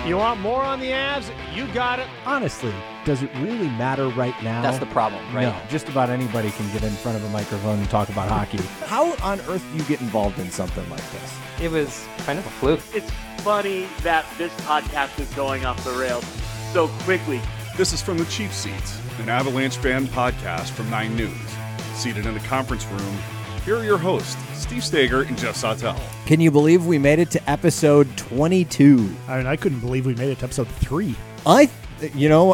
You want more on the Avs? You got it. Honestly, does it really matter right now? That's the problem, right? No, just about anybody can get in front of a microphone and talk about hockey. How on earth do you get involved in something like this? It was kind of a fluke. It's funny that this podcast is going off the rails so quickly. This is From the Cheap Seats, an Avalanche fan podcast from 9 News. Seated in the conference room, here are your hosts, Steve Stager and Jeff Sautel. Can you believe we made it to episode 22? I mean, I couldn't believe we made it to episode 3. And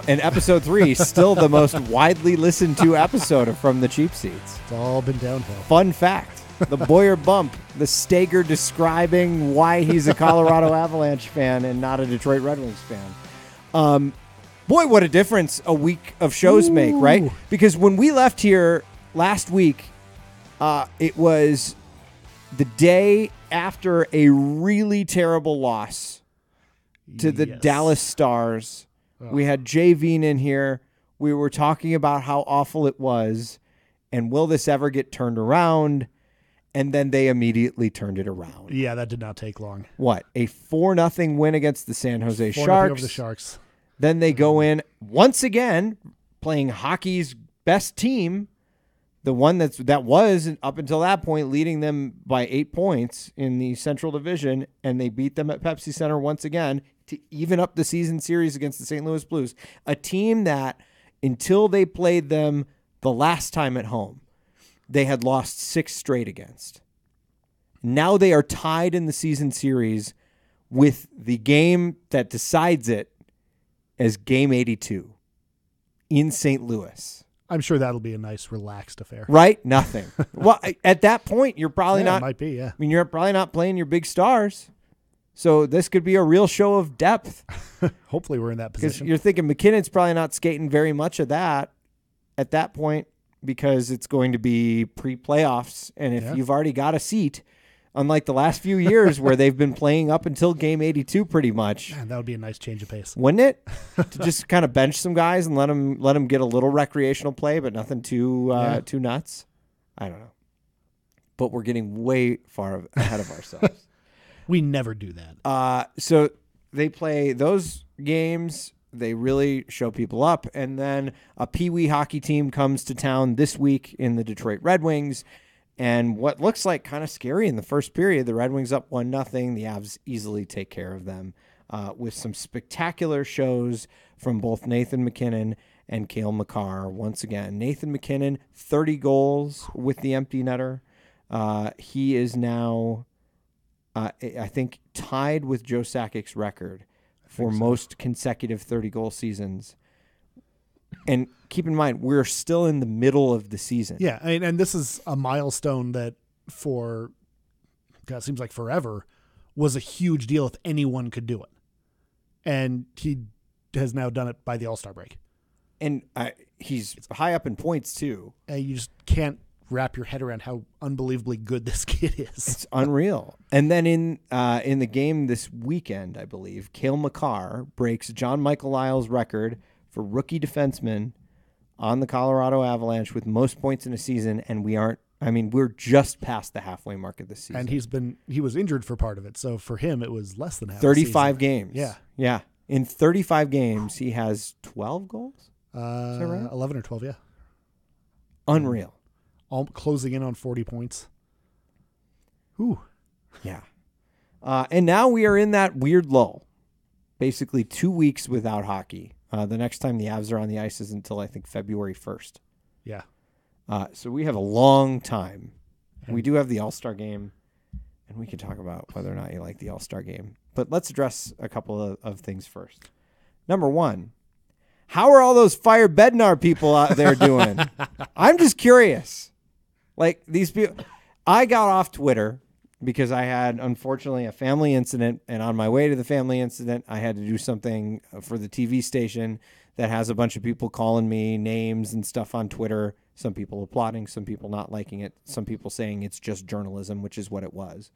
episode 3 is still the most widely listened to episode of From the Cheap Seats. It's all been downhill. Fun fact, the Boyer bump, the Stager describing why he's a Colorado Avalanche fan and not a Detroit Red Wings fan. Boy, what a difference a week of shows make, right? Because when we left here last week, it was the day after a really terrible loss to the Dallas Stars. Oh. We had Jay Veen in here. We were talking about how awful it was, and will this ever get turned around? And then they immediately turned it around. Yeah, that did not take long. What, a 4-0 win against the San Jose 4-0 Sharks? Over the Sharks. Then they go in once again playing hockey's best team, the one that was up until that point leading them by 8 points in the Central Division, and they beat them at Pepsi Center once again to even up the season series against the St. Louis Blues, a team that until they played them the last time at home, they had lost 6 straight against. Now they are tied in the season series with the game that decides it as Game 82 in St. Louis. I'm sure that'll be a nice, relaxed affair. Right? Nothing. Well, at that point, you're probably not. It might be, yeah. I mean, you're probably not playing your big stars. So this could be a real show of depth. Hopefully we're in that Because position. you're thinking McKinnon's probably not skating very much of that at that point because it's going to be pre-playoffs. And if you've already got a seat, unlike the last few years where they've been playing up until Game 82 pretty much. Man, that would be a nice change of pace. Wouldn't it? To just kind of bench some guys and let them get a little recreational play, but nothing too nuts. I don't know. But we're getting way far ahead of ourselves. We never do that. So they play those games. They really show people up. And then a Pee-wee hockey team comes to town this week in the Detroit Red Wings. And what looks like kind of scary in the first period, the Red Wings up 1-0. The Avs easily take care of them with some spectacular shows from both Nathan MacKinnon and Cale Makar. Once again, Nathan MacKinnon, 30 goals with the empty netter. He is now, I think, tied with Joe Sakic's record for most consecutive 30-goal seasons. And keep in mind, we're still in the middle of the season. Yeah, and this is a milestone that for, God, it seems like forever, was a huge deal if anyone could do it. And he has now done it by the All-Star break. And he's high up in points, too. And you just can't wrap your head around how unbelievably good this kid is. It's unreal. And then in the game this weekend, I believe, Cale Makar breaks John Michael Lyle's record for rookie defenseman on the Colorado Avalanche with most points in a season, and we're just past the halfway mark of the season. And he was injured for part of it, so for him it was less than half. 35 games. Yeah. In 35 games, he has 12 goals. Is that right? 11 or 12, yeah. Unreal. All closing in on 40 points. Ooh. Yeah. And now we are in that weird lull. Basically 2 weeks without hockey. The next time the Avs are on the ice is until, I think, February 1st. Yeah. So we have a long time. We do have the All-Star game, and we can talk about whether or not you like the All-Star game. But let's address a couple of things first. Number one, how are all those Fire Bednar people out there doing? I'm just curious. Like, these people, I got off Twitter because I had, unfortunately, a family incident, and on my way to the family incident, I had to do something for the TV station that has a bunch of people calling me names and stuff on Twitter. Some people applauding, some people not liking it, some people saying it's just journalism, which is what it was.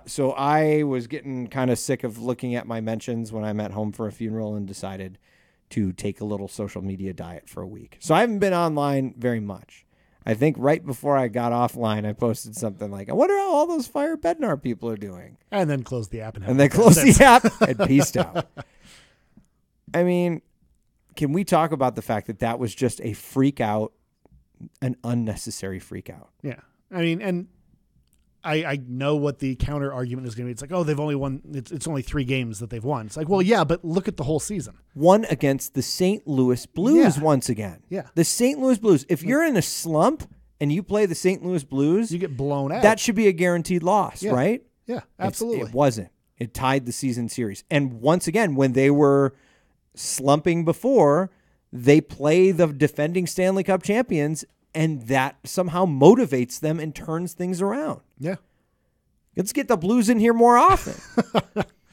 So I was getting kind of sick of looking at my mentions when I'm at home for a funeral and decided to take a little social media diet for a week. So I haven't been online very much. I think right before I got offline, I posted something like, I wonder how all those Fire Bednar people are doing. And then closed the app. And then closed the app and peaced out. I mean, can we talk about the fact that that was just a freak out, an unnecessary freak out? Yeah. I mean, and I know what the counter argument is going to be. It's like, oh, they've only won. It's only 3 games that they've won. It's like, well, yeah, but look at the whole season. Won against the St. Louis Blues once again. Yeah. The St. Louis Blues. If you're in a slump and you play the St. Louis Blues, you get blown out. That should be a guaranteed loss, right? Yeah, absolutely. It wasn't. It tied the season series. And once again, when they were slumping before, they play the defending Stanley Cup champions, and that somehow motivates them and turns things around. Yeah. Let's get the Blues in here more often.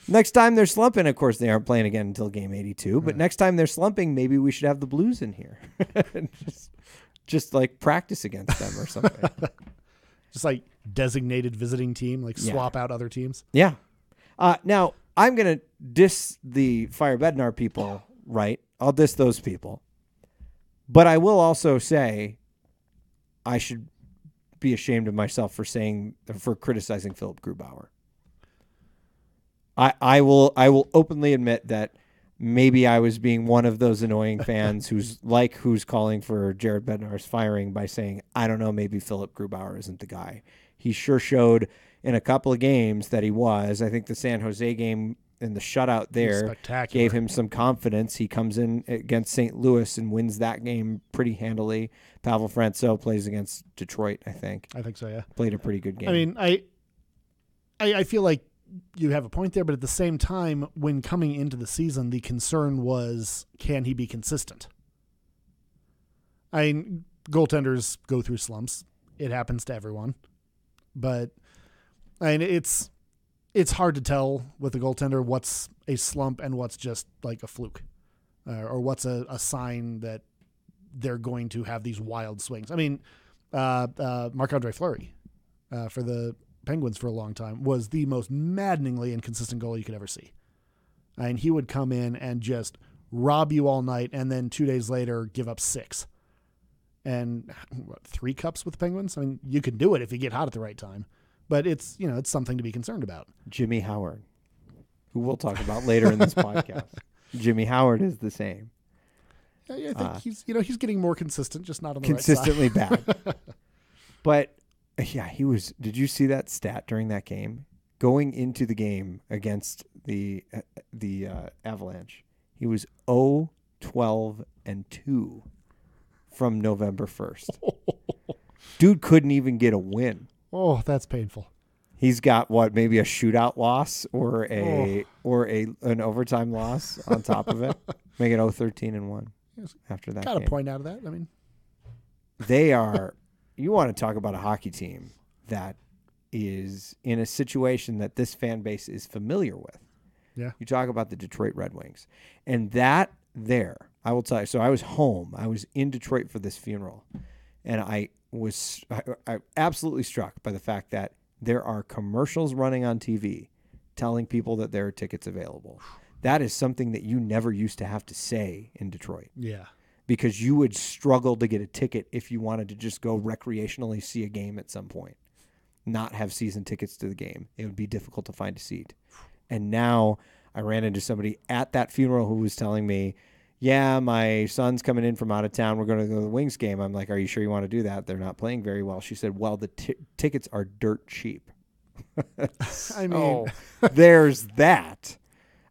Next time they're slumping, of course, they aren't playing again until game 82, but next time they're slumping, maybe we should have the Blues in here. just like practice against them or something. Just like designated visiting team, like swap out other teams. Yeah. Now, I'm going to diss the Fire Bednar people, right? I'll diss those people. But I will also say I should be ashamed of myself for criticizing Philip Grubauer. I will openly admit that maybe I was being one of those annoying fans who's calling for Jared Bednar's firing by saying, I don't know, maybe Philip Grubauer isn't the guy. He sure showed in a couple of games that he was. I think the San Jose game and the shutout there gave him some confidence. He comes in against St. Louis and wins that game pretty handily. Pavel Francouz plays against Detroit, I think. I think so, yeah. Played a pretty good game. I mean, I feel like you have a point there, but at the same time, when coming into the season, the concern was, can he be consistent? I mean, goaltenders go through slumps. It happens to everyone. But I mean, it's hard to tell with a goaltender what's a slump and what's just like a fluke, or what's a sign that they're going to have these wild swings. I mean, Marc-Andre Fleury for the Penguins for a long time was the most maddeningly inconsistent goalie you could ever see. And he would come in and just rob you all night, and then 2 days later give up 6. And 3 cups with the Penguins? I mean, you can do it if you get hot at the right time. But it's something to be concerned about. Jimmy Howard, who we'll talk about later in this podcast. Jimmy Howard is the same. Yeah, I think he's getting more consistent, just not on the consistently right side. bad. But yeah, he was. Did you see that stat during that game? Going into the game against the Avalanche, he was 0-12-2 from November 1st. Dude couldn't even get a win. Oh, that's painful. He's got maybe a shootout loss or an overtime loss on top of it. Make it 0-13-1 after that. Got a point out of that. I mean, they are. You want to talk about a hockey team that is in a situation that this fan base is familiar with. Yeah. You talk about the Detroit Red Wings, and that there, I will tell you. So I was home. I was in Detroit for this funeral, and I was absolutely struck by the fact that there are commercials running on TV telling people that there are tickets available. That is something that you never used to have to say in Detroit. Yeah. Because you would struggle to get a ticket if you wanted to just go recreationally see a game at some point, not have season tickets to the game. It would be difficult to find a seat. And now I ran into somebody at that funeral who was telling me, yeah, my son's coming in from out of town. We're going to go to the Wings game. I'm like, are you sure you want to do that? They're not playing very well. She said, well, the tickets are dirt cheap. I mean, there's that.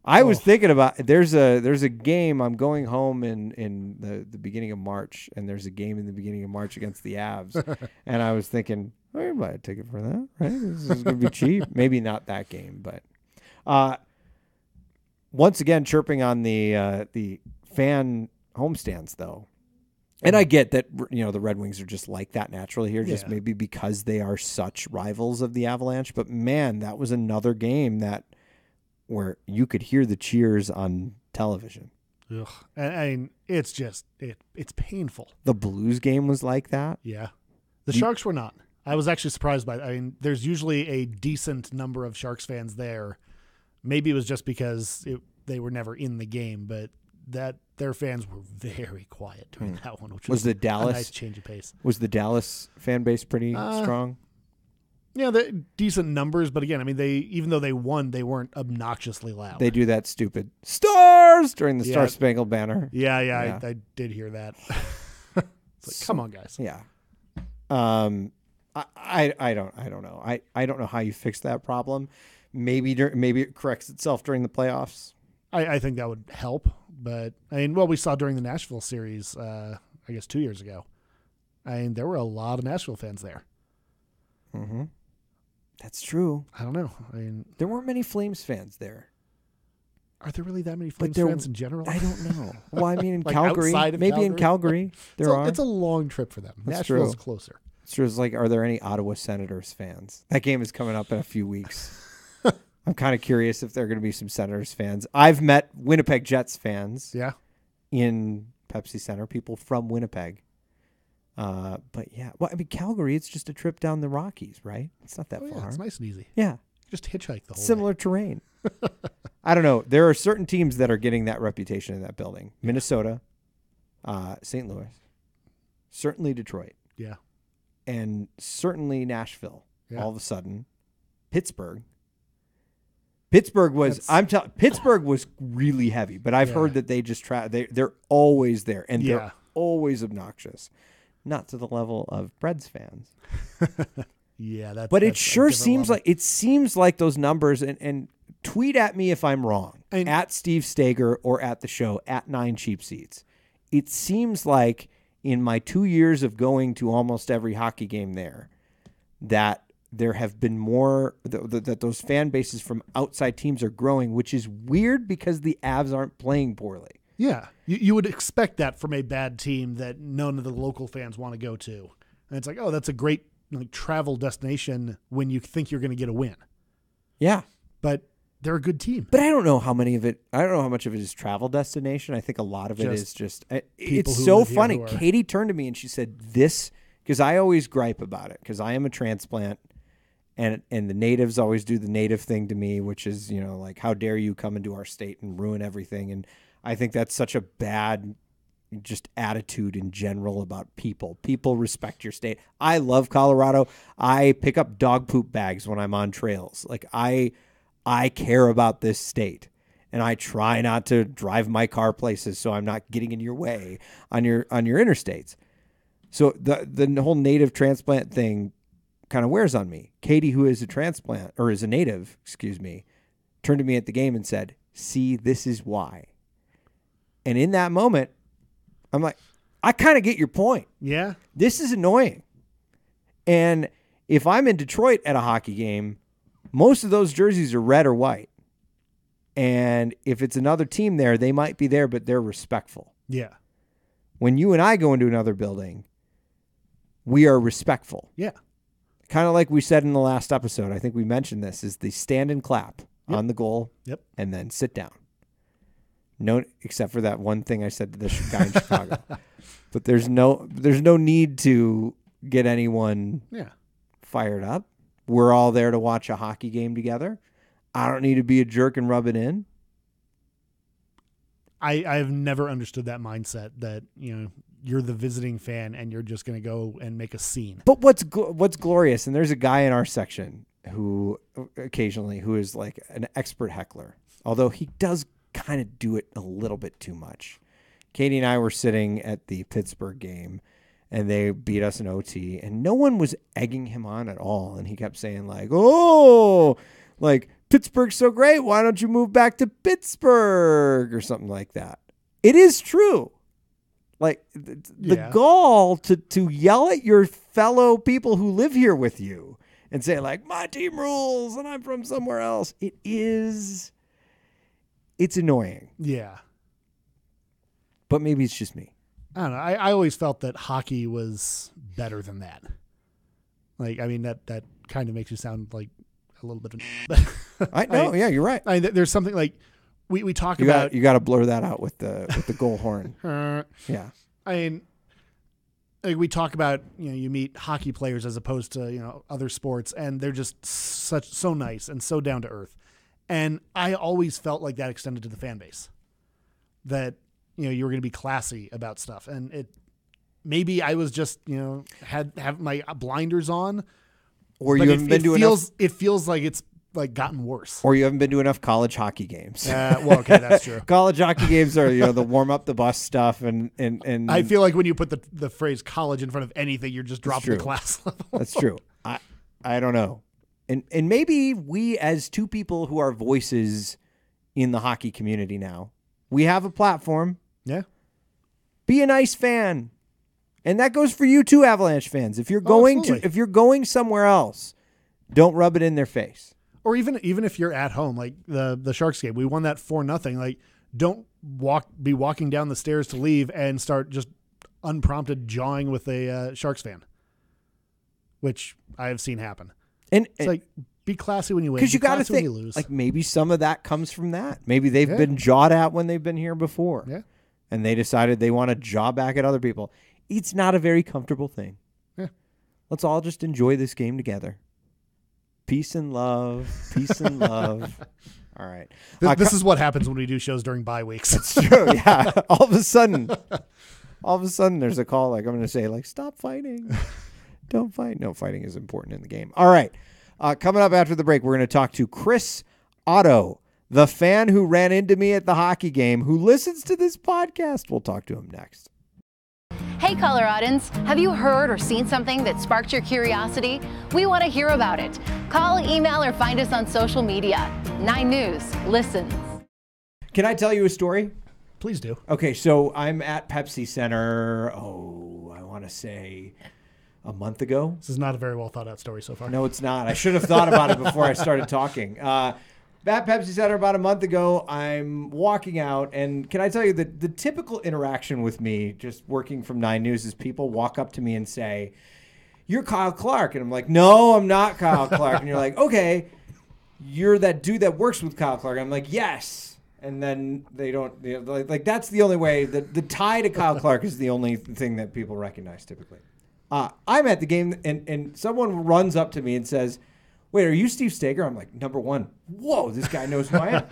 I was thinking about there's a game. I'm going home in the beginning of March, and there's a game in the beginning of March against the Avs. And I was thinking, I can buy a ticket for that, right? This is going to be cheap. Maybe not that game, but once again, chirping on the fan homestands, though. And I get that, the Red Wings are just like that naturally here, just maybe because they are such rivals of the Avalanche. But, man, that was another game where you could hear the cheers on television. Ugh. And I mean, it's just, it's painful. The Blues game was like that? Yeah. The Sharks were not. I was actually surprised by that. I mean, there's usually a decent number of Sharks fans there. Maybe it was just because they were never in the game, but that their fans were very quiet during that one, which Was the a Dallas nice change of pace. Was the Dallas fan base pretty strong? Yeah, decent numbers, but again, I mean, even though they won, they weren't obnoxiously loud. They do that stupid stars during the Yeah. Star Spangled Banner. Yeah. Yeah. I did hear that. It's like, come on, guys. Yeah. I don't know. I don't know how you fix that problem. Maybe it corrects itself during the playoffs. I think that would help, but I mean, well, we saw during the Nashville series, I guess 2 years ago. I mean, there were a lot of Nashville fans there. Mm-hmm. That's true. I don't know. I mean, There weren't many Flames fans there. are there really that many Flames there- fans in general? I don't know. Well, I mean, in Like Calgary, outside of maybe in Calgary there are. It's a long trip for them. That's Nashville's true. closer. It's just like, are there any Ottawa Senators fans? That game is coming up in a few weeks. I'm kind of curious if there are going to be some Senators fans. I've met Winnipeg Jets fans Yeah. in Pepsi Center, people from Winnipeg. But yeah, well, I mean, Calgary, it's just a trip down the Rockies, right? It's not that Oh, yeah, far. it's nice and easy. Yeah, Just hitchhike the whole similar terrain. I don't know. There are certain teams that are getting that reputation in that building. Minnesota, St. Louis, certainly Detroit, way. Yeah. and certainly Nashville. Yeah. All of a sudden, Pittsburgh. Pittsburgh was Pittsburgh was really heavy, but I've Yeah. heard that they just they're always there and Yeah. they're always obnoxious. Not to the level of Preds fans. Yeah, But it that's a sure different seems like those numbers and tweet at me if I'm wrong. And- at Steve Stager or at the show at 9 Cheap Seats. It seems like in my 2 years of going to almost every hockey game there that there have been more that those fan bases from outside teams are growing, which is weird because the Avs aren't playing poorly. Yeah, you would expect that from a bad team that none of the local fans want to go to, and it's like, oh, that's a great travel destination when you think you're going to get a win. Yeah. But they're a good team. But I don't know how much of it is travel destination. I think a lot of it is just it's who so live here funny. who are- Katie turned to me and she said this, because I always gripe about it because I am a transplant and the natives always do the native thing to me, which is, like, how dare you come into our state and ruin everything. And I think that's such a bad just attitude in general about people. People respect your state. I love Colorado. I pick up dog poop bags when I'm on trails. Like I care about this state, and I try not to drive my car places so I'm not getting in your way on your interstates. So the whole native transplant thing kind of wears on me. Katie, who is a transplant or is a native, turned to me at the game and said, "See, this is why." And in that moment, I'm like, I kind of get your point. Yeah, This is annoying. And if I'm in Detroit at a hockey game, most of those jerseys are red or white. And if it's another team there, they might be there, but they're respectful. yeah, When you and I go into another building, we are respectful. yeah. Kind of like we said in the last episode, I think we mentioned this, is the stand and clap on the goal Yep. and then sit down. No, except for that one thing I said to the guy in Chicago. But there's no need to get anyone Yeah. fired up. We're all there to watch a hockey game together. I don't need to be a jerk and rub it in. I've never understood that mindset that, you're the visiting fan and you're just going to go and make a scene. But what's glorious, and there's a guy in our section who is like an expert heckler, although he does kind of do it a little bit too much. Katie and I were sitting at the Pittsburgh game, and they beat us in OT, and no one was egging him on at all. And he kept saying like, "Oh, like Pittsburgh's so great. Why don't you move back to Pittsburgh?" or something like that. It is true. Like the gall to yell at your fellow people who live here with you and say like, "My team rules and I'm from somewhere else." It's annoying. Yeah. But maybe it's just me. I don't know. I always felt that hockey was better than that. Like, I mean, that kind of makes you sound like a little bit of I know. Yeah, you're right. there's something like we talk You about. got to blur that out with the goal horn. Yeah. I mean, like we talk about, you meet hockey players as opposed to, other sports, and they're just so nice and so down to earth. And I always felt like that extended to the fan base. That you were going to be classy about stuff. And maybe I was just, have my blinders on. Or you haven't been to enough. It feels like it's like gotten worse. Or you haven't been to enough college hockey games. Well, okay, that's true. College hockey games are the warm up the bus stuff, and I feel like when you put the phrase college in front of anything, you're just dropping the class level. That's true. I don't know, and maybe we as two people who are voices in the hockey community now, we have a platform. Yeah. Be a nice fan, and that goes for you too, Avalanche fans. If you're going somewhere else, don't rub it in their face. Or even if you're at home, like the Sharks game, we won that 4-0. Like, don't be walking down the stairs to leave and start just unprompted jawing with a Sharks fan, which I have seen happen. And it's like, be classy when you win. Because you got to think, when you lose. like maybe some of that comes from that. Maybe they've been jawed at when they've been here before. Yeah. And they decided they want to jaw back at other people. It's not a very comfortable thing. Yeah. Let's all just enjoy this game together. Peace and love. Peace and love. All right. This is what happens when we do shows during bye weeks. It's true. Yeah. All of a sudden, there's a call like I'm going to say, like, stop fighting. Don't fight. No, fighting is important in the game. All right. Coming up after the break, we're going to talk to Chris Otto, the fan who ran into me at the hockey game, who listens to this podcast. We'll talk to him next. Hey, Coloradans, have you heard or seen something that sparked your curiosity? We want to hear about it. Call, email, or find us on social media. 9 News listens. Can I tell you a story? Please do. Okay, so I'm at Pepsi Center, I want to say a month ago. This is not a very well thought out story so far. No, it's not. I should have thought about it before I started talking. At Pepsi Center about a month ago, I'm walking out, and can I tell you that the typical interaction with me, just working from 9 News, is people walk up to me and say, "You're Kyle Clark," and I'm like, "No, I'm not Kyle Clark." And you're like, "Okay, you're that dude that works with Kyle Clark." I'm like, "Yes," and then they don't. Like that's the only way. The tie to Kyle Clark is the only thing that people recognize typically. I'm at the game, and someone runs up to me and says, "Wait, are you Steve Stager?" I'm like, number one, whoa, this guy knows who I am.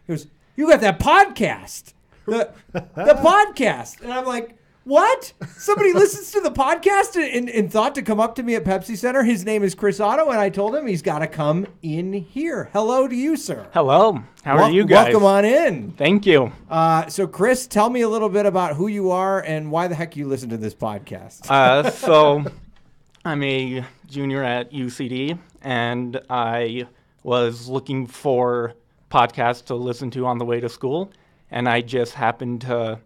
He goes, "You got that podcast, the podcast." And I'm like, what? Somebody listens to the podcast and thought to come up to me at Pepsi Center. His name is Chris Otto, and I told him he's got to come in here. Hello to you, sir. Hello. How are you guys? Welcome on in. Thank you. So, Chris, tell me a little bit about who you are and why the heck you listen to this podcast. So I'm a junior at UCD, and I was looking for podcasts to listen to on the way to school, and I just happened to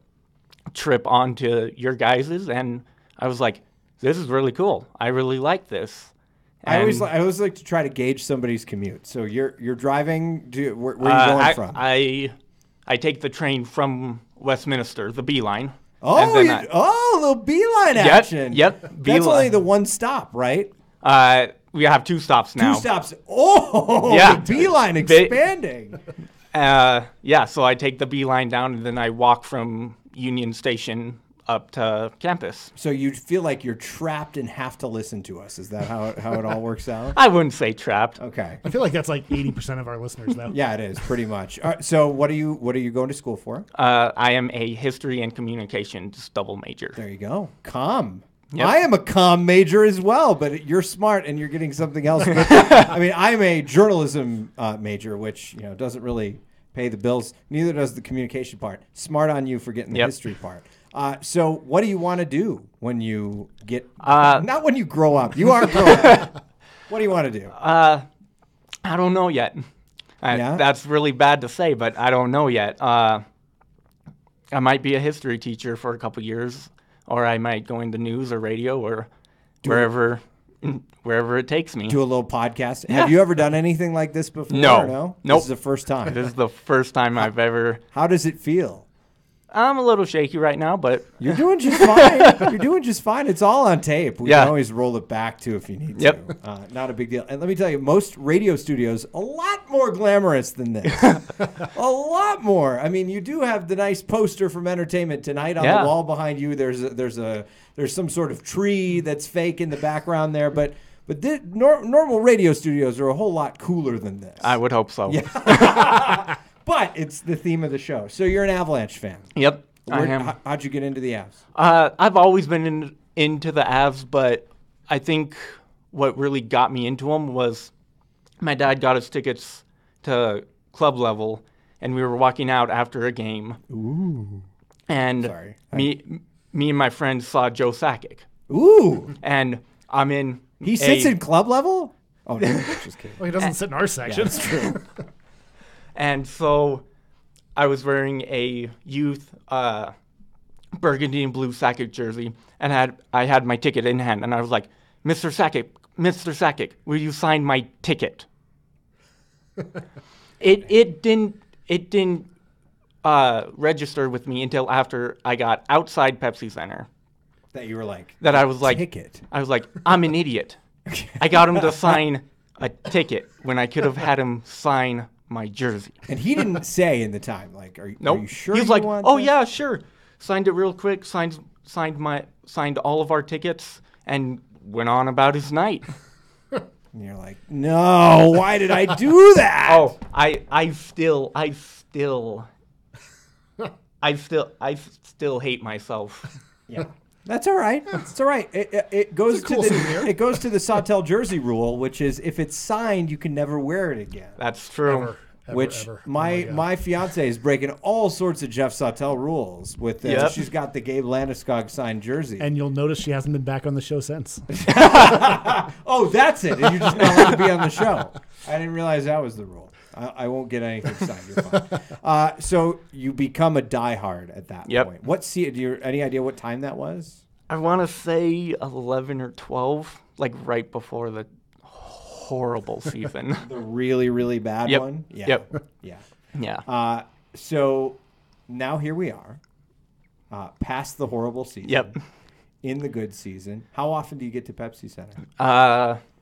trip onto your guys's, and I was like, this is really cool. I really like this. And I always like to try to gauge somebody's commute. So you're driving to where are you going from? I take the train from Westminster, the B line. Oh, a little beeline action. Yep. That's only the one stop, right? We have 2 stops now. 2 stops. Oh, yeah. The beeline expanding. So I take the B line down, and then I walk from Union Station up to campus. So you feel like you're trapped and have to listen to us. Is that how it all works out? I wouldn't say trapped. Okay. I feel like that's like 80% of our listeners, though. Yeah, it is pretty much. So what are you going to school for? I am a history and communications double major. There you go. Comm. Yep. I am a comm major as well, but you're smart and you're getting something else. I mean, I'm a journalism major, which doesn't really pay the bills. Neither does the communication part. Smart on you for getting the history part. So what do you want to do when you get not when you grow up? You are growing up. What do you want to do? I don't know yet. That's really bad to say, but I don't know yet. I might be a history teacher for a couple years, or I might go into news or radio or wherever it takes me. Do a little podcast. Yeah. Have you ever done anything like this before? No. Nope. This is the first time. This is the first time I've ever. How does it feel? I'm a little shaky right now, but you're doing just fine. You're doing just fine. It's all on tape. We can always roll it back too if you need to. Not a big deal. And let me tell you, most radio studios a lot more glamorous than this. A lot more. I mean, you do have the nice poster from Entertainment Tonight on the wall behind you. There's some sort of tree that's fake in the background there, but normal radio studios are a whole lot cooler than this. I would hope so. Yeah. But it's the theme of the show. So you're an Avalanche fan. Yep. I am. How'd you get into the Avs? I've always been into the Avs, but I think what really got me into them was my dad got us tickets to club level, and we were walking out after a game. Ooh. And Sorry. me and my friends saw Joe Sakic. Ooh. And I'm in. He sits in club level? Oh, no. Just kidding. Well, he doesn't sit in our section. That's true. And so I was wearing a youth burgundy and blue Sakic jersey, and I had my ticket in hand, and I was like, Mr. Sakic, will you sign my ticket? It didn't register with me until after I got outside Pepsi Center. That you were like, That I was like, ticket. I was like, I'm an idiot. I got him to sign a ticket when I could have had him sign my jersey. And he didn't say in the time, like, are you sure He was you like, want oh this? yeah, sure. Signed it real quick. Signed all of our tickets and went on about his night. And you're like, no, why did I do that? Oh, I still hate myself. Yeah. That's all right. It's all right. It goes to it goes to the Sawtell jersey rule, which is if it's signed, you can never wear it again. That's true. Ever. My fiance is breaking all sorts of Jeff Sawtell rules with Yep. she's got the Gabe Landeskog signed jersey. And you'll notice she hasn't been back on the show since. Oh, that's it. And you're just not allowed to be on the show. I didn't realize that was the rule. I won't get anything signed. You're fine. So you become a diehard at that Yep. point. What any idea what time that was? I want to say 11 or 12, like right before the horrible season. The really, really bad Yep. one? Yeah. Yep. Yeah. Yeah. So now here we are, past the horrible season. Yep. In the good season. How often do you get to Pepsi Center?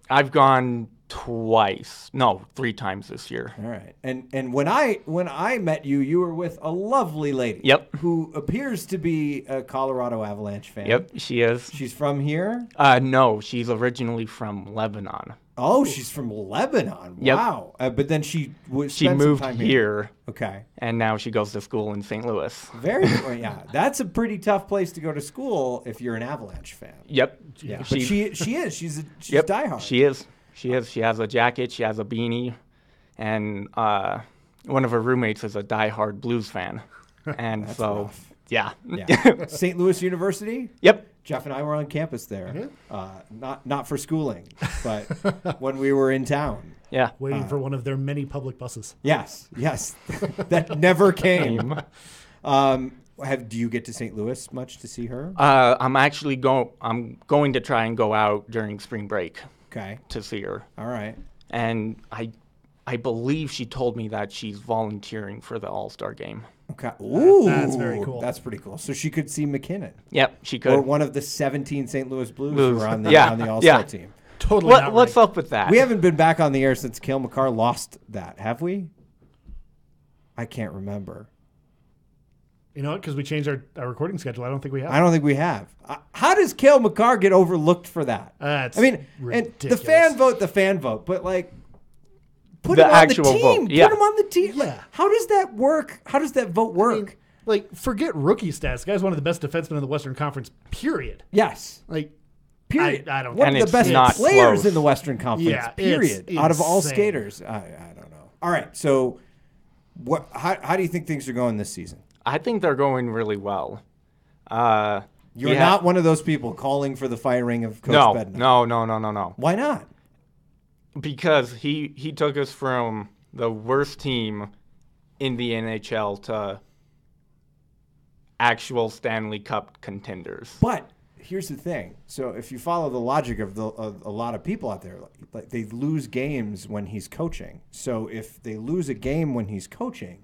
I've gone 3 times this year. All right. And when I met you, you were with a lovely lady. Yep. Who appears to be a Colorado Avalanche fan. Yep, she is. She's from here? No, she's originally from Lebanon. Oh, she's from Lebanon. Yep. Wow. But then she She moved here, Okay. and now she goes to school in St. Louis. Very well, yeah. That's a pretty tough place to go to school if you're an Avalanche fan. Yep. Yeah. But she is. She's Yep. diehard. She is. She is. She has a jacket. She has a beanie, and one of her roommates is a diehard Blues fan, and That's so rough. yeah. Yeah. St. Louis University? Yep. Jeff and I were on campus there. Not for schooling, but when we were in town. Yeah. Waiting for one of their many public buses. Yes. That never came. Do you get to St. Louis much to see her? I'm actually I'm going to try and go out during spring break Okay. to see her, All right. and I believe she told me that she's volunteering for the All-Star game. Okay. Ooh. That's very cool. That's pretty cool. So she could see McKinnon. Yep, she could. Or one of the 17 St. Louis Blues who were on the All-Star Yeah. team. Totally not What's right. up with that? We haven't been back on the air since Cale Makar lost that, have we? I can't remember. You know what? Because we changed our recording schedule. I don't think we have. I don't think we have. How does Cale Makar get overlooked for that? That's I mean, ridiculous. and the fan vote, but like, put The him on actual the team. vote, yeah. Put him on the team. Like, Yeah. how does that work? How does that vote work? I mean, like, forget rookie stats. The guy's one of the best defensemen in the Western Conference, period. Yes. Like, Period. I don't One And of the it's best not players close. in the Western Conference. Yeah, period. it's Out of all insane. skaters, I don't know. All right. So, how do you think things are going this season? I think they're going really well. You're not one of those people calling for the firing of Coach Bednar. No. Why not? Because he took us from the worst team in the NHL to actual Stanley Cup contenders. But here's the thing. So if you follow the logic of a lot of people out there, like they lose games when he's coaching. So if they lose a game when he's coaching,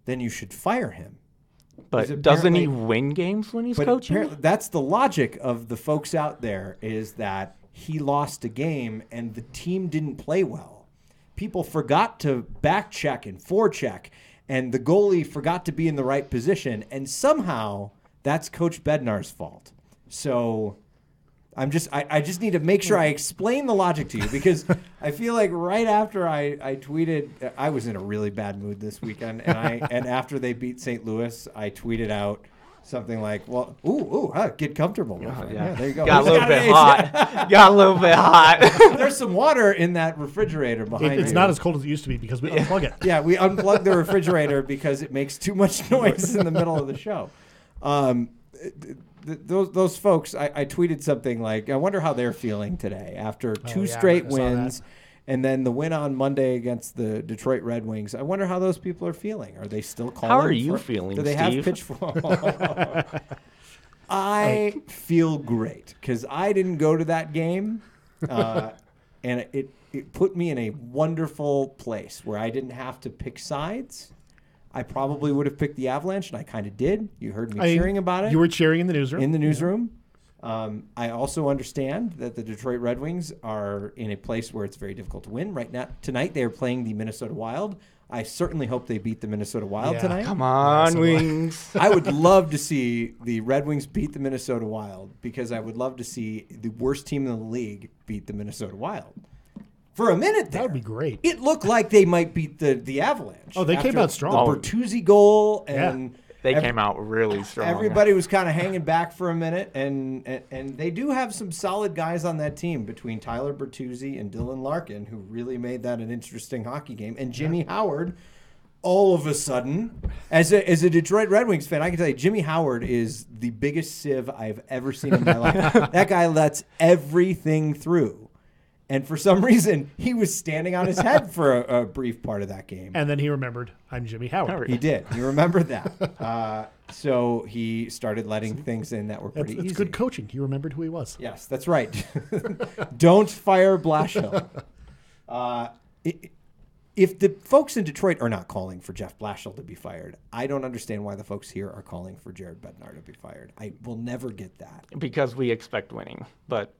then you should fire him. But doesn't he apparently- win games when he's But coaching? apparently that's the logic of the folks out there, is that he lost a game and the team didn't play well. People forgot to back check and forecheck, and the goalie forgot to be in the right position, and somehow that's Coach Bednar's fault. So I just need to make sure I explain the logic to you, because I feel like right after I tweeted, I was in a really bad mood this weekend, and after they beat St. Louis, I tweeted out, something like, well, get comfortable. Yeah, there you go. Got a little bit hot. Got a little bit hot. There's some water in that refrigerator behind It's you. not as cold as it used to be because we unplug it. Yeah, we unplugged the refrigerator because it makes too much noise in the middle of the show. Those folks, I tweeted something like, I wonder how they're feeling today after two straight wins. And then the win on Monday against the Detroit Red Wings. I wonder how those people are feeling. Are they still calling? How are you feeling, Do they Steve? have pitchfork? I feel great because I didn't go to that game. And it put me in a wonderful place where I didn't have to pick sides. I probably would have picked the Avalanche, and I kind of did. You heard me cheering about it. You were cheering in the newsroom. In the newsroom. I also understand that the Detroit Red Wings are in a place where it's very difficult to win. Right now, tonight they are playing the Minnesota Wild. I certainly hope they beat the Minnesota Wild tonight. Come on, Wings. I would love to see the Red Wings beat the Minnesota Wild because I would love to see the worst team in the league beat the Minnesota Wild. For a minute there. That would be great. It looked like they might beat the Avalanche. Oh, they came out strong. The Bertuzzi goal and They came out really strong. everybody was kind of hanging back for a minute, and they do have some solid guys on that team between Tyler Bertuzzi and Dylan Larkin, who really made that an interesting hockey game, and Jimmy Howard. All of a sudden, as a Detroit Red Wings fan, I can tell you, Jimmy Howard is the biggest sieve I've ever seen in my life. That guy lets everything through. And for some reason, he was standing on his head for a brief part of that game. And then he remembered, I'm Jimmy Howard. He did. He remembered that. So he started letting things in that were pretty easy. That's good coaching. He remembered who he was. Yes, that's right. Don't fire Blashill. If the folks in Detroit are not calling for Jeff Blashill to be fired, I don't understand why the folks here are calling for Jared Bednar to be fired. I will never get that. Because we expect winning, but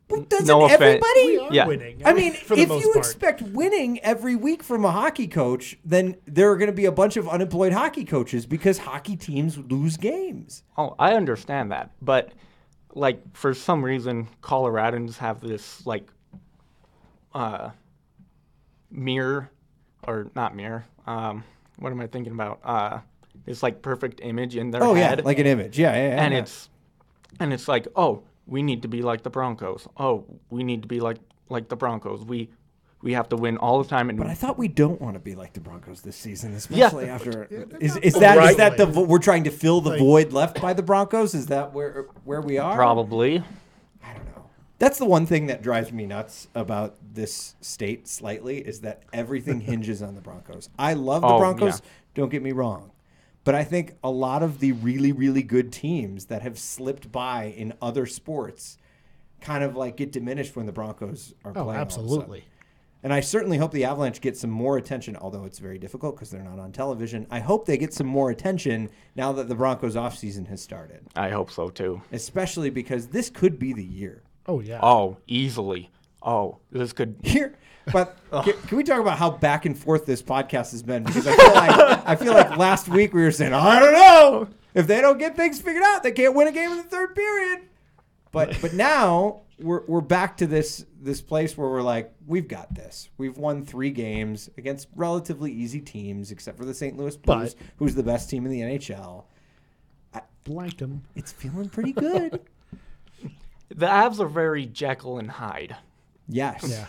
doesn't no offense. everybody? We are winning. I mean, for the if most you part. expect winning every week from a hockey coach, then there are going to be a bunch of unemployed hockey coaches because hockey teams lose games. Oh, I understand that, but like for some reason, Coloradans have this like mirror, or not mirror. What am I thinking about? This like perfect image in their head. Yeah, like an image. Yeah. And it's like, oh, we need to be like the Broncos. Oh, we need to be like the Broncos. We have to win all the time. And But I thought we don't want to be like the Broncos this season, especially after. Is Right. that we're trying to fill the void left by the Broncos? Is that where we are? probably. I don't know. That's the one thing that drives me nuts about this state slightly is that everything hinges on the Broncos. I love the Broncos. Yeah. Don't get me wrong. But I think a lot of the really, really good teams that have slipped by in other sports kind of like get diminished when the Broncos are playing. Oh, absolutely. And I certainly hope the Avalanche get some more attention, although it's very difficult because they're not on television. I hope they get some more attention now that the Broncos offseason has started, I hope so too. especially because this could be the year. Oh, yeah. Oh, easily. Oh, this could. Here, but can we talk about how back and forth this podcast has been? Because I feel like last week we were saying, I don't know, if they don't get things figured out, they can't win a game in the third period. But now we're back to this place where we're like, we've got this. We've won 3 games against relatively easy teams, except for the St. Louis Blues, who's the best team in the NHL. Blanked him. It's feeling pretty good. The Avs are very Jekyll and Hyde. Yes. Yeah.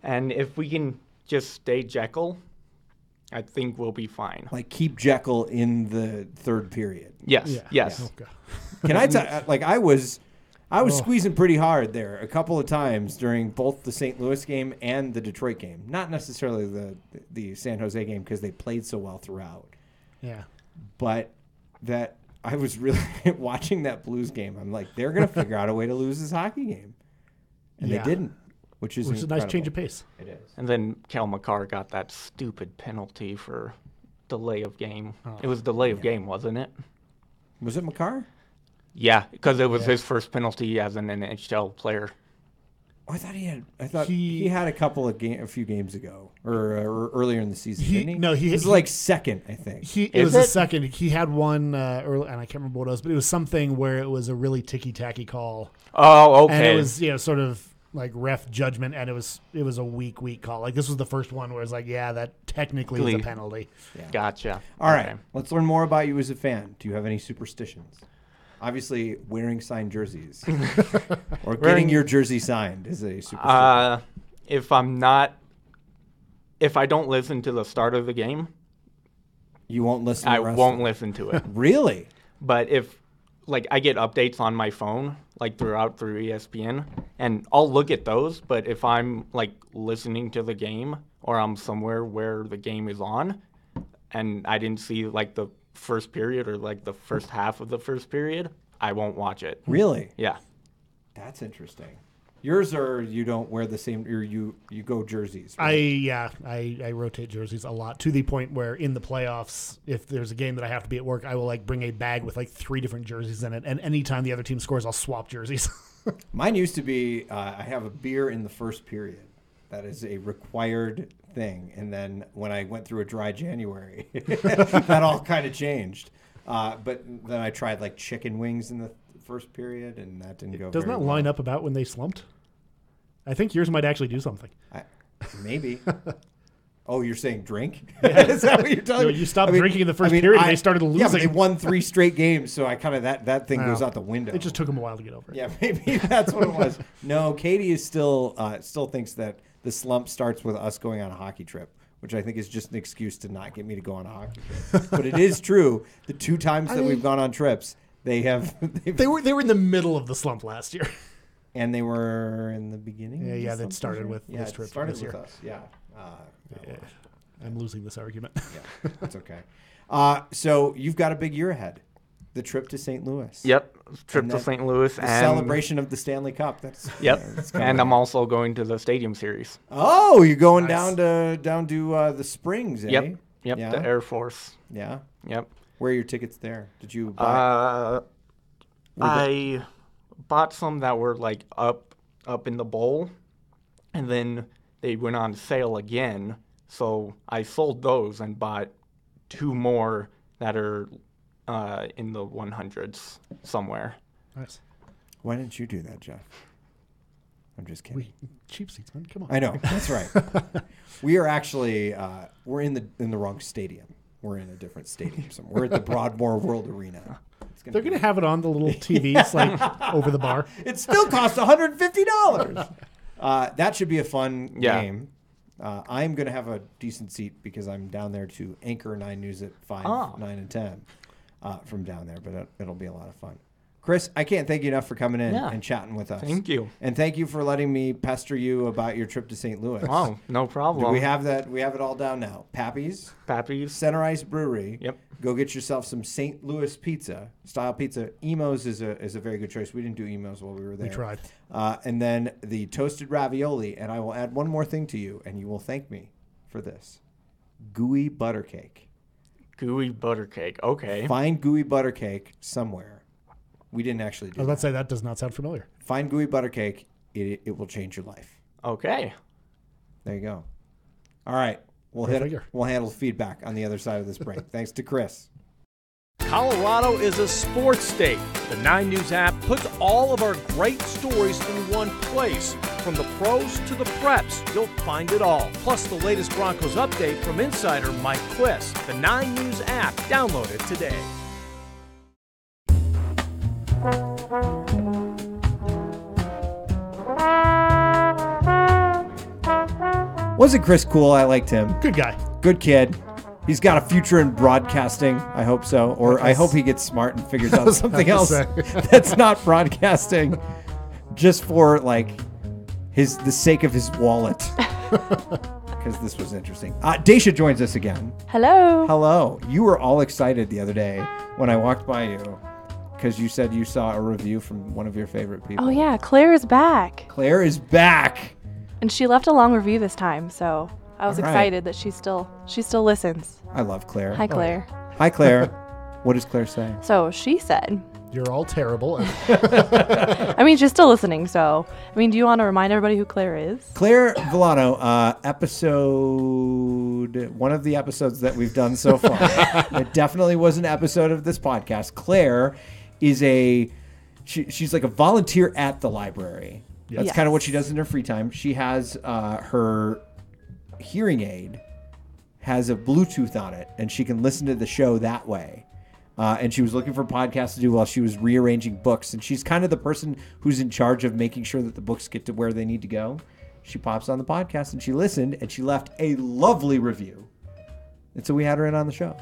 And if we can just stay Jekyll, I think we'll be fine. Like keep Jekyll in the third period. Yes. Yeah. Yes. Okay. Can I tell? Like I was squeezing pretty hard there a couple of times during both the St. Louis game and the Detroit game. Not necessarily the San Jose game because they played so well throughout. Yeah. But that I was really watching that Blues game. I'm like, they're gonna figure out a way to lose this hockey game, and they didn't, which is a nice change of pace. It is. And then Kel McCarr got that stupid penalty for delay of game. It was delay of game, wasn't it? Was it McCarr? Yeah, because it was his first penalty as an NHL player. Oh, I thought he had a few games ago or earlier in the season. Didn't he? No, he was like second, I think. It was a second. He had one early, and I can't remember what it was, but it was something where it was a really ticky-tacky call. Oh, okay. And it was sort of like ref judgment, and it was a weak call. Like this was the first one where it's like, yeah, that technically was a penalty. Yeah. Gotcha. All right, let's learn more about you as a fan. Do you have any superstitions? Obviously, wearing signed jerseys or getting your jersey signed is a superstition. If I don't listen to the start of the game, you won't listen. I won't listen to it. Really? But if I get updates on my phone through ESPN, and I'll look at those. But if I'm listening to the game or I'm somewhere where the game is on, and I didn't see the first period or the first half of the first period, I won't watch it. Really? Yeah. That's interesting. Yours are you don't wear the same, or you go jerseys. Right? I rotate jerseys a lot, to the point where in the playoffs, if there's a game that I have to be at work, I will bring a bag with 3 different jerseys in it, and anytime the other team scores, I'll swap jerseys. Mine used to be I have a beer in the first period. That is a required thing. And then when I went through a dry January, that all kind of changed. But then I tried chicken wings in the first period, and that didn't go Doesn't very that well. line up about when they slumped? I think yours might actually do something. Maybe. Oh, you're saying drink? Is that what you're telling me? You stopped drinking in the first period, and they started losing. Yeah, but they won 3 straight games, so I kind of that thing goes out the window. It just took them a while to get over it. Yeah, maybe that's what it was. No, Katie is still thinks that the slump starts with us going on a hockey trip, which I think is just an excuse to not get me to go on a hockey trip. But it is true. The 2 times that we've gone on trips, they were in the middle of the slump last year. And they were in the beginning? Yeah, that started with this trip. It started this with year. us, yeah. I'm losing this argument. Yeah, that's okay. So you've got a big year ahead. The trip to St. Louis. Yep, trip to St. Louis. The celebration of the Stanley Cup. Yep, and I'm also going to the Stadium Series. Oh, you're going down to the Springs, eh? Yep, yeah. The Air Force. Yeah? Yep. Where are your tickets there? Did you buy? I bought some that were up in the bowl, and then they went on sale again. So I sold those and bought 2 more that are in the 100s somewhere. Nice. Why didn't you do that, Jeff? I'm just kidding. Cheap seats, man. Come on. I know. That's right. We are actually we're in the wrong stadium. We're in a different stadium. We're at the Broadmoor World Arena. They're going to have it on the little TVs over the bar. It still costs $150. That should be a fun game. I'm going to have a decent seat because I'm down there to anchor 9 News at 5, 9, and 10 from down there. But it'll be a lot of fun. Chris, I can't thank you enough for coming in and chatting with us. Thank you. And thank you for letting me pester you about your trip to St. Louis. Oh, no problem. Do we have that? We have it all down now. Pappy's. Center Ice Brewery. Yep. Go get yourself some St. Louis style pizza. Emo's is a very good choice. We didn't do Emo's while we were there. We tried. And then the toasted ravioli. And I will add one more thing to you, and you will thank me for this. Gooey butter cake. Gooey butter cake. Okay. Find gooey butter cake somewhere. We didn't actually do I was about to say, that does not sound familiar. Find gooey butter cake. It will change your life. Okay. There you go. All right. We'll handle feedback on the other side of this break. Thanks to Chris. Colorado is a sports state. The 9 News app puts all of our great stories in one place. From the pros to the preps, you'll find it all. Plus the latest Broncos update from insider Mike Quist. The 9 News app. Download it today. Wasn't Chris cool? I liked him. Good guy. Good kid. He's got a future in broadcasting. I hope so. Or I hope he gets smart and figures out something else that's not broadcasting just for the sake of his wallet. Because this was interesting. Daisha joins us again. Hello. Hello. You were all excited the other day when I walked by you because you said you saw a review from one of your favorite people. Oh, yeah. Claire is back. Claire is back. And she left a long review this time, so I was excited that she still listens. I love Claire. Hi, Claire. Hi, Claire. What does Claire say? So she said, "You're all terrible." I mean, she's still listening, so do you want to remind everybody who Claire is? Claire Villano, one of the episodes that we've done so far. It definitely was an episode of this podcast. Claire is she's like a volunteer at the library. That's kind of what she does in her free time. She has her hearing aid has a Bluetooth on it, and she can listen to the show that way. And she was looking for podcasts to do while she was rearranging books. And she's kind of the person who's in charge of making sure that the books get to where they need to go. She pops on the podcast, and she listened, and she left a lovely review. And so we had her in on the show.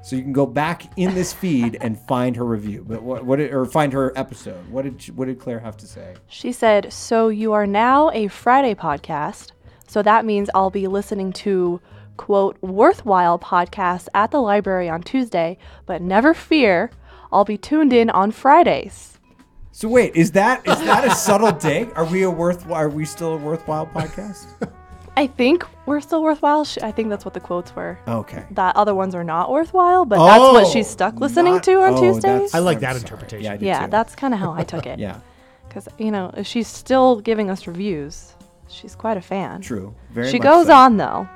So you can go back in this feed and find her review, but or find her episode. What did Claire have to say? She said, "So you are now a Friday podcast. So that means I'll be listening to, quote, worthwhile podcasts at the library on Tuesday, but never fear, I'll be tuned in on Fridays." So wait, is that a subtle dig? Are we still a worthwhile podcast? I think we're still worthwhile. I think that's what the quotes were. Okay. That other ones are not worthwhile, but that's what she's stuck listening to on Tuesdays. I like that interpretation. Yeah, that's kind of how I took it. Yeah. Because, if she's still giving us reviews, she's quite a fan. True. Very She much goes so. on, though.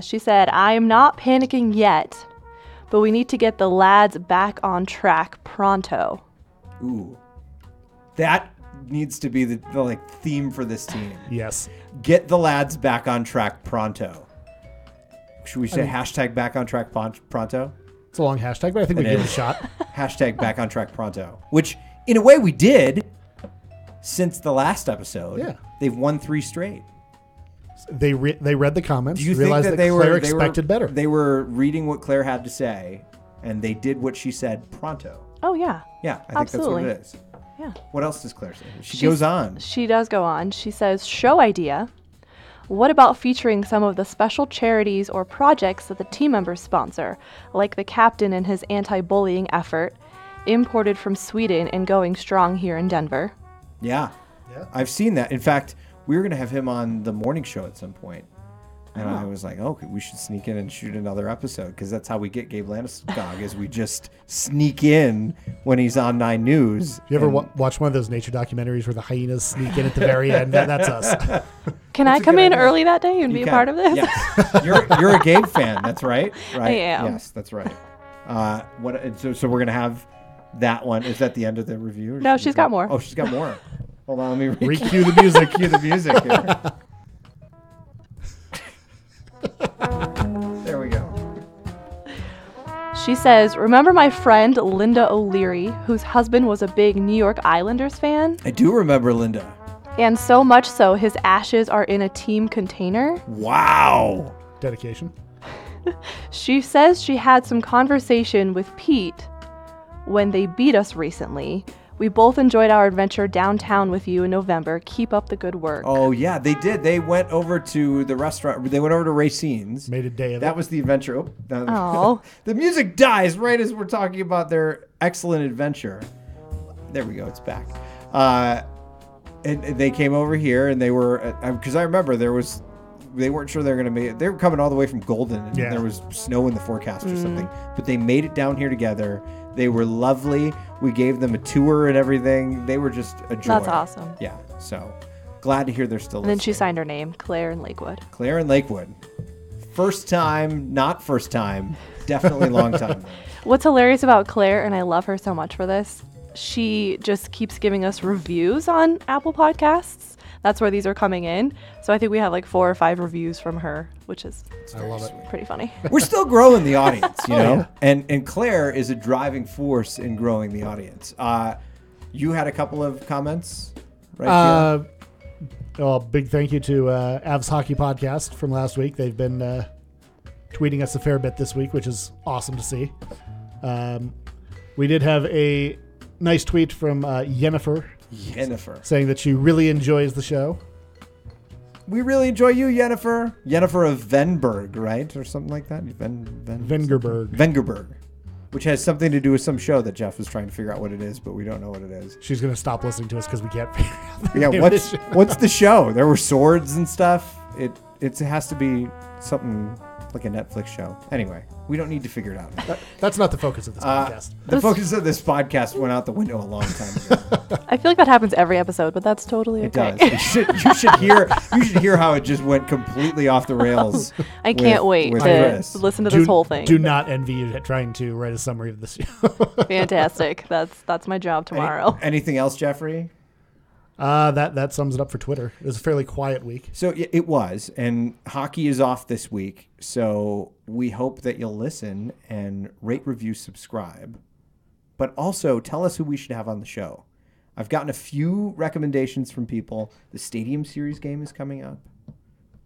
She said, "I am not panicking yet, but we need to get the lads back on track pronto." Ooh. That needs to be the theme for this team. Yes. Get the lads back on track pronto. Should we say hashtag back on track pronto? It's a long hashtag, but I think we give it a shot. Hashtag back on track pronto. Which, in a way, we did since the last episode. Yeah. They've won 3 straight. They read the comments, Do you realized think that that Claire expected better. They were reading what Claire had to say, and they did what she said pronto. Oh, yeah. Yeah, I think Absolutely. that's what it is. Yeah. What else does Claire say? She goes on. She does go on. She says, "Show idea. What about featuring some of the special charities or projects that the team members sponsor, like the captain and his anti-bullying effort, imported from Sweden and going strong here in Denver?" Yeah. I've seen that. In fact, we were going to have him on the morning show at some point. And I was like, we should sneak in and shoot another episode, because that's how we get Gabe Landeskog, is we just sneak in when he's on 9 News. You ever watch one of those nature documentaries where the hyenas sneak in at the very end? That's us. Can I come in early that day and be a part of this? Yes. You're a Gabe fan. That's right. Right. I am. Yes, that's right. So we're going to have that one. Is that the end of the review? No, she's got more. Oh, she's got more. Hold on. Let me Re-cue the music. Cue the music here. There we go. She says, "Remember my friend Linda O'Leary, whose husband was a big New York Islanders fan? I do remember Linda. And so much so, his ashes are in a team container." Wow. Dedication. She says she had some conversation with Pete when they beat us recently. "We both enjoyed our adventure downtown with you in November. Keep up the good work." Oh, yeah, they did. They went over to the restaurant. They went over to Racine's. Made a day of That it. was the adventure. Oh. The music dies right as we're talking about their excellent adventure. There we go. It's back. And they came over here, and they were, because I remember they weren't sure they were going to make it. They were coming all the way from Golden, and there was snow in the forecast or something. But they made it down here together. They were lovely. We gave them a tour and everything. They were just a joy. That's awesome. Yeah. So glad to hear they're still And then she listening. signed her name, Claire in Lakewood. Claire in Lakewood. First time, not first time. Definitely long time. What's hilarious about Claire, and I love her so much for this, she just keeps giving us reviews on Apple Podcasts. That's where these are coming in. So I think we have like 4 or 5 reviews from her, which is I love it. pretty funny. We're still growing the audience, you know? Yeah. And Claire is a driving force in growing the audience. You had a couple of comments, right? Well, big thank you to Avs Hockey Podcast from last week. They've been tweeting us a fair bit this week, which is awesome to see. We did have a nice tweet from Yennefer saying that she really enjoys the show. We really enjoy you, Yennefer. Yennefer of Venberg, right? Or something like that? Vengerberg. Vengerberg. Which has something to do with some show that Jeff was trying to figure out what it is, but we don't know what it is. She's going to stop listening to us because we can't figure out the name of what's the show. what's the show? There were swords and stuff. It has to be something like a Netflix show. Anyway, we don't need to figure it out. That's not the focus of this podcast. The focus of this podcast went out the window a long time ago. I feel like that happens every episode, but that's totally It okay. does. You should hear how it just went completely off the rails. I can't wait with to Chris. listen to this whole thing. Do not envy you trying to write a summary of this show. Fantastic. That's my job tomorrow. Anything else, Jeffrey? That sums it up for Twitter. It was a fairly quiet week. So it was, and hockey is off this week. So we hope that you'll listen and rate, review, subscribe, but also tell us who we should have on the show. I've gotten a few recommendations from people. The Stadium Series game is coming up.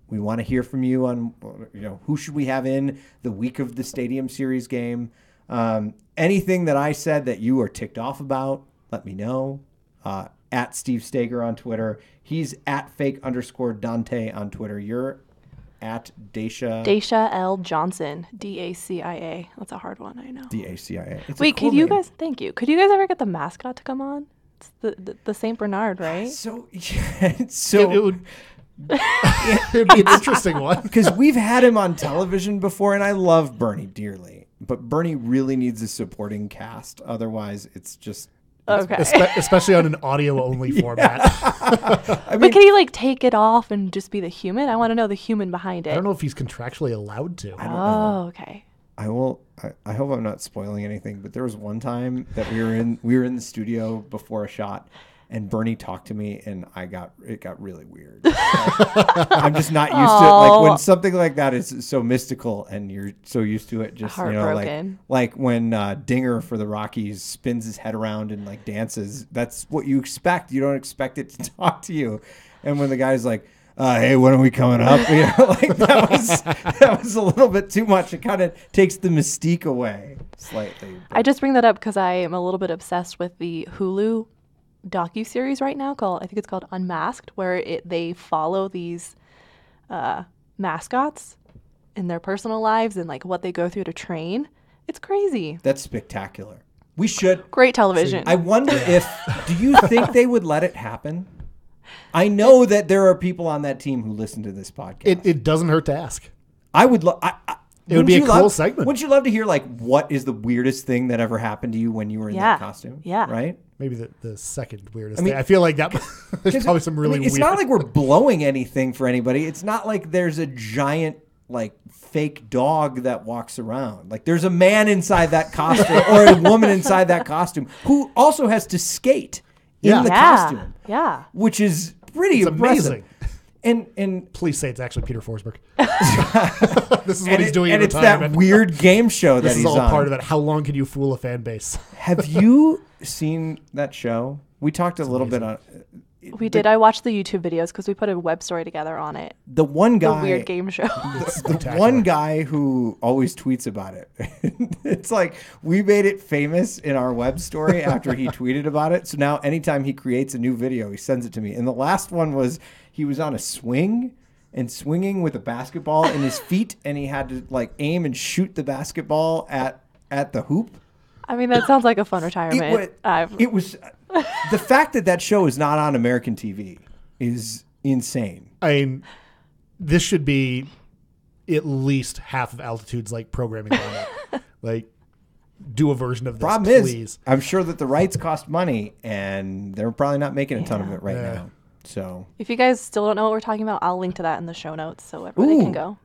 We want to hear from you on, who should we have in the week of the Stadium Series game. Anything that I said that you are ticked off about, let me know. At Steve Stager on Twitter. He's at @fake_Dante on Twitter. You're at Dacia L. Johnson. DACIA. That's a hard one, I know. DACIA. Wait, could you guys, thank you. Could you guys ever get the mascot to come on? It's the St. Bernard, right? So It would be an interesting one. Because we've had him on television before, and I love Bernie dearly. But Bernie really needs a supporting cast. Otherwise, it's just... Okay. Especially on an audio-only format. But can he take it off and just be the human? I want to know the human behind it. I don't know if he's contractually allowed to. I don't know. Oh, okay. I hope I'm not spoiling anything, but there was one time that we were in the studio before a shot, and Bernie talked to me, and it got really weird. I'm just not used to it. When something like that is so mystical, and you're so used to it, just heartbroken. Like when Dinger for the Rockies spins his head around and dances. That's what you expect. You don't expect it to talk to you. And when the guy's like, hey, when are we coming up? That was a little bit too much. It kind of takes the mystique away slightly. I just bring that up because I am a little bit obsessed with the Hulu docuseries right now I think it's called Unmasked, where they follow these mascots in their personal lives and what they go through to train. It's crazy. That's spectacular. We should. Great television. I wonder do you think they would let it happen? I know that there are people on that team who listen to this podcast. It doesn't hurt to ask. I would love. It would be a cool segment. Wouldn't you love to hear what is the weirdest thing that ever happened to you when you were in that costume? Yeah. Right? Maybe the second weirdest thing. I feel like that there's probably some really weird. It's not like we're blowing anything for anybody. It's not like there's a giant fake dog that walks around. There's a man inside that costume or a woman inside that costume who also has to skate in the costume. Yeah. Which is pretty impressive. Amazing. And please say it's actually Peter Forsberg. This is what he's doing in in retirement. It's that weird game show that he's he's on. This is all on. part of it. How long can you fool a fan base? Have you seen that show? We talked a little bit on... We did. I watched the YouTube videos because we put a web story together on it. The one guy... The weird game show. The one guy who always tweets about it. It's we made it famous in our web story after he tweeted about it. So now anytime he creates a new video, he sends it to me. And the last one was he was on a swing and swinging with a basketball in his feet. And he had to aim and shoot the basketball at the hoop. I mean, that sounds like a fun retirement. It was the fact that show is not on American TV is insane. I mean, this should be at least half of Altitude's programming on it. Do a version of this, Problem please. Is, I'm sure that the rights cost money, and they're probably not making a ton of it right now. So, if you guys still don't know what we're talking about, I'll link to that in the show notes so everybody can go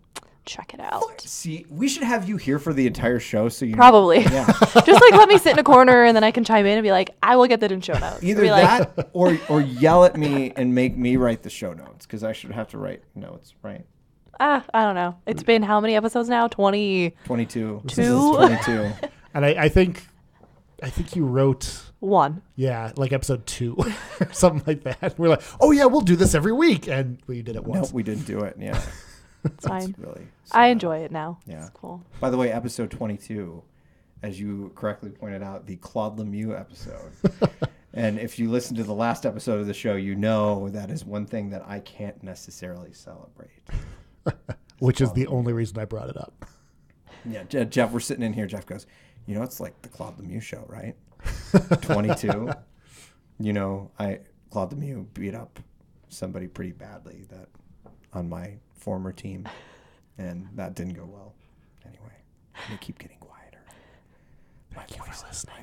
check it out. See, we should have you here for the entire show. So you probably, yeah. Just let me sit in a corner and then I can chime in and be like, I will get that in show notes. Either that or yell at me and make me write the show notes because I should have to write notes, right? I don't know. It's been how many episodes now? 22. 22. And I think you wrote 1. Yeah, episode 2 or something like that. We're like, oh yeah, we'll do this every week, and we did it once. No, we didn't do it. Yeah. It's fine. Really I enjoy it now. Yeah. It's cool. By the way, episode 22, as you correctly pointed out, the Claude Lemieux episode. And if you listen to the last episode of the show, you know that is one thing that I can't necessarily celebrate. Which is the only reason I brought it up. Yeah, Jeff, we're sitting in here. Jeff goes, it's like the Claude Lemieux show, right? 22. Claude Lemieux beat up somebody pretty badly on my former team, and that didn't go well. Anyway, they keep getting quieter. My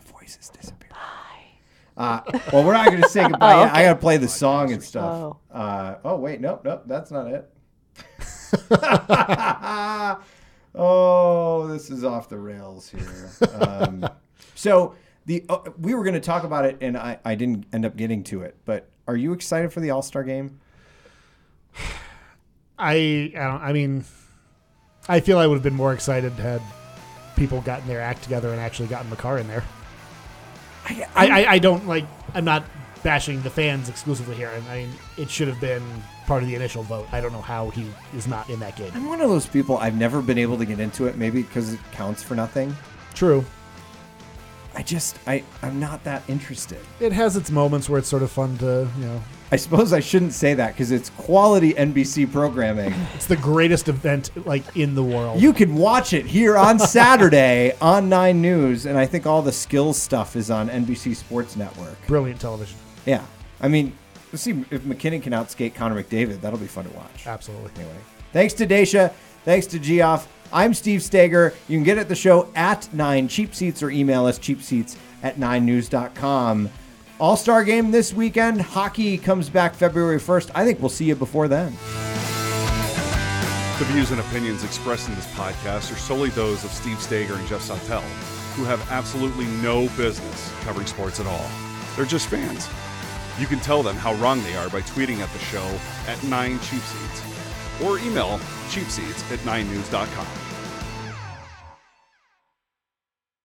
voice is disappearing. Bye. Well, we're not going to say goodbye yet. I got to play the song and stuff. Wait, nope, that's not it. Oh, this is off the rails here. So We were going to talk about it, and I didn't end up getting to it. But are you excited for the All-Star game? I mean, I feel I would have been more excited had people gotten their act together and actually gotten McCarr in there. I don't like. I'm not bashing the fans exclusively here, and I mean, it should have been part of the initial vote. I don't know how he is not in that game. I'm one of those people. I've never been able to get into it. Maybe because it counts for nothing. True. I'm not that interested. It has its moments where it's sort of fun to, I suppose I shouldn't say that because it's quality NBC programming. It's the greatest event in the world. You can watch it here on Saturday on 9 News, and I think all the skills stuff is on NBC Sports Network. Brilliant television. Yeah. I mean, let's see if McKinnon can outskate Connor McDavid. That'll be fun to watch. Absolutely. Anyway, thanks to Dacia. Thanks to Geoff. I'm Steve Stager. You can get at the show at 9 Cheap Seats or email us cheapseats@9news.com. All-Star game this weekend. Hockey comes back February 1st. I think we'll see you before then. The views and opinions expressed in this podcast are solely those of Steve Stager and Joe Sakic, who have absolutely no business covering sports at all. They're just fans. You can tell them how wrong they are by tweeting at the show at 9cheapseats or email cheapseats@9news.com.